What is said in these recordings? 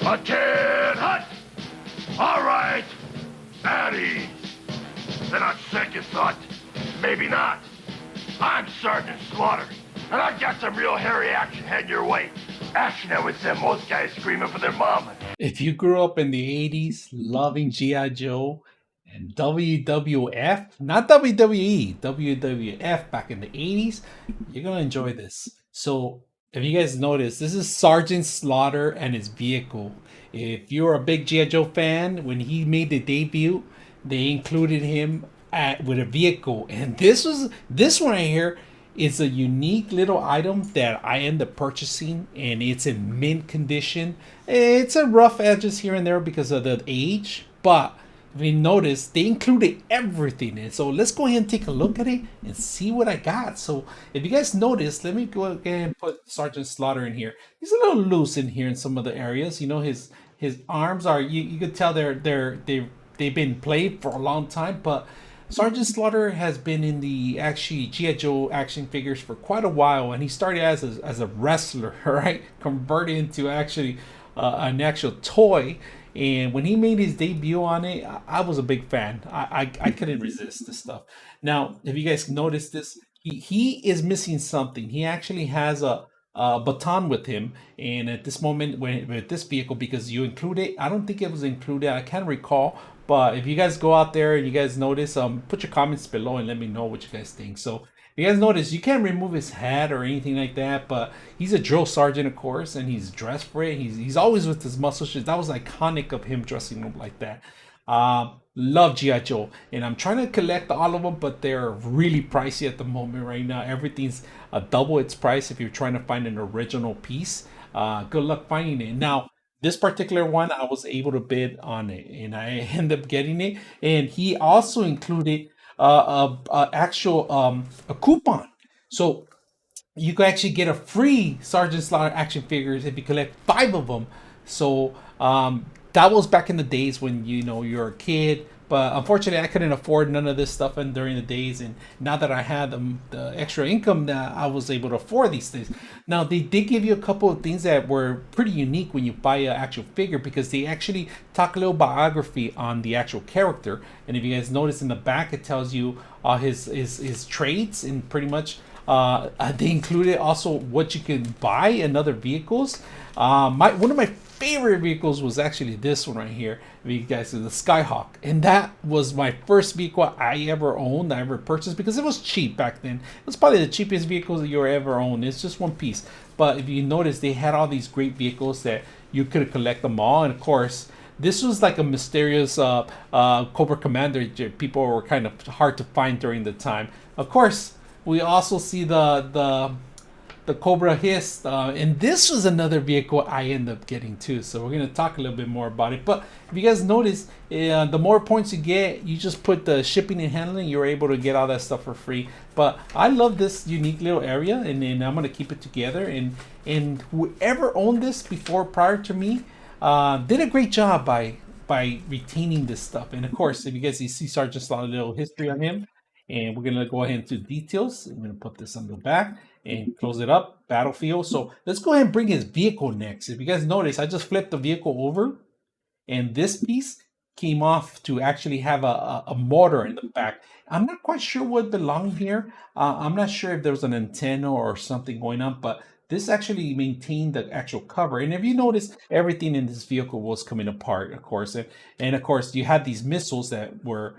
A kid hut! Alright, at ease. Then on second thought, maybe not. I'm Sergeant Slaughter, and I got some real hairy action heading your way. Action that would send most guys screaming for their mama. If you grew up in the 80s loving G.I. Joe and WWF, not WWE, WWF back in the 80s, you're going to enjoy this. So, if you guys notice, this is Sergeant Slaughter and his vehicle. If you're a big G.I. Joe fan, when he made the debut, they included him with a vehicle. And this one right here is a unique little item that I end up purchasing, and it's in mint condition. It's a rough edges here and there because of the age, but if you notice, they included everything in it. So let's go ahead and take a look at it and see what I got. So if you guys notice, let me go ahead and put Sergeant Slaughter in here. He's a little loose in here in some of the areas. You know, his arms are, you could tell they've been played for a long time, but Sergeant Slaughter has been in the actually G.I. Joe action figures for quite a while, and he started as a wrestler, right? Converted into actually an actual toy. And when he made his debut on it, I was a big fan. I couldn't resist this stuff. Now, if you guys notice this, he is missing something. He actually has a baton with him, and at this moment, with this vehicle, because you include it, I don't think it was included. I can't recall, but if you guys go out there and you guys notice, put your comments below and let me know what you guys think. So if you guys notice, you can't remove his hat or anything like that, but he's a drill sergeant, of course, and he's dressed for it. He's always with his muscle shirts. That was iconic of him dressing up like that. Love GI Joe, and I'm trying to collect all of them, but they're really pricey at the moment right now. Everything's double its price if you're trying to find an original piece. Good luck finding it. Now, this particular one, I was able to bid on it, and I ended up getting it. And he also included a actual a coupon, so you can actually get a free Sergeant Slaughter action figures if you collect 5 of them. So that was back in the days when you're a kid. But unfortunately, I couldn't afford none of this stuff and during the days. And now that I had the extra income, that I was able to afford these things. Now they did give you a couple of things that were pretty unique when you buy an actual figure, because they actually talk a little biography on the actual character. And if you guys notice in the back, it tells you his traits, and pretty much they included also what you can buy in other vehicles. My one of my favorite vehicles was actually this one right here. You guys see the Skyhawk, and that was my first vehicle I ever owned, I ever purchased, because it was cheap back then. It was probably the cheapest vehicle that you ever owned. It's just one piece, but if you notice, they had all these great vehicles that you could collect them all, and of course. This was like a mysterious Cobra Commander. People were kind of hard to find during the time. Of course, we also see the Cobra Hiss, and this was another vehicle I ended up getting too. So we're gonna talk a little bit more about it. But if you guys notice, the more points you get, you just put the shipping and handling. You're able to get all that stuff for free. But I love this unique little area, and then I'm gonna keep it together. And whoever owned this before, prior to me, did a great job by retaining this stuff. And of course, if you guys see Sergeant Slaughter, a little history on him. And we're gonna go ahead into details. I'm gonna put this on the back and close it up. Battlefield. So let's go ahead and bring his vehicle next. If you guys notice, I just flipped the vehicle over, and this piece came off to actually have a motor in the back. I'm not quite sure what belonged here. I'm not sure if there was an antenna or something going on, but this actually maintained the actual cover. And if you notice, everything in this vehicle was coming apart, of course. And of course, you had these missiles that were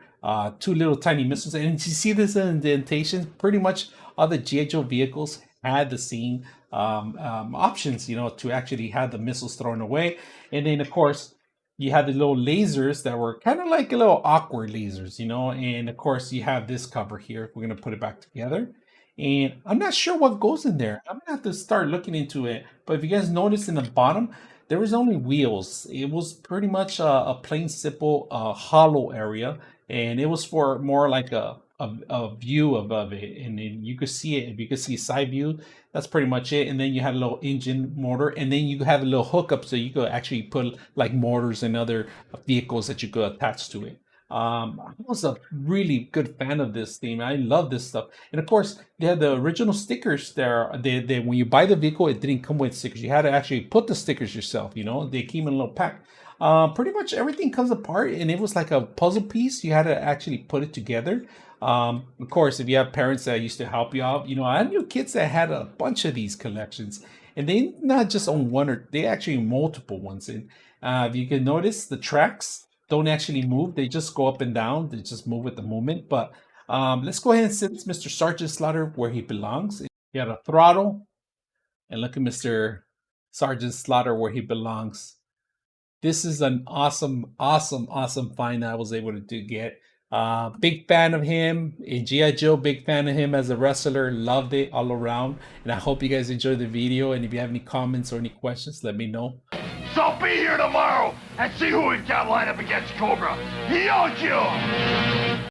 two little tiny missiles. And you see this indentation, pretty much all the G.I. Joe vehicles had the same options, to actually have the missiles thrown away. And then, of course, you had the little lasers that were kind of like a little awkward lasers, and of course you have this cover here. We're going to put it back together. And I'm not sure what goes in there. I'm gonna have to start looking into it. But if you guys notice in the bottom, there was only wheels. It was pretty much a plain simple hollow area, and it was for more like a view above it. And then you could see it. If you could see side view, that's pretty much it. And then you had a little engine motor, and then you have a little hookup so you could actually put like motors and other vehicles that you could attach to it. I was a really good fan of this theme. I love this stuff. And of course, they had the original stickers there. They when you buy the vehicle, it didn't come with stickers. You had to actually put the stickers yourself. You know, they came in a little pack. Pretty much everything comes apart, and it was like a puzzle piece. You had to actually put it together. Of course, if you have parents that used to help you out, you know, I knew kids that had a bunch of these collections, and they not just own one or they actually own multiple ones. And if you can notice, the tracks don't actually move; they just go up and down. They just move with the movement. But let's go ahead and sit Mr. Sergeant Slaughter where he belongs. He had a throttle, and look at Mr. Sergeant Slaughter where he belongs. This is an awesome, awesome, awesome find I was able to get. Big fan of him in G.I. Joe, big fan of him as a wrestler. Loved it all around. And I hope you guys enjoyed the video. And if you have any comments or any questions, let me know. So be here tomorrow and see who we've got lined up against Cobra. Yo, Joe!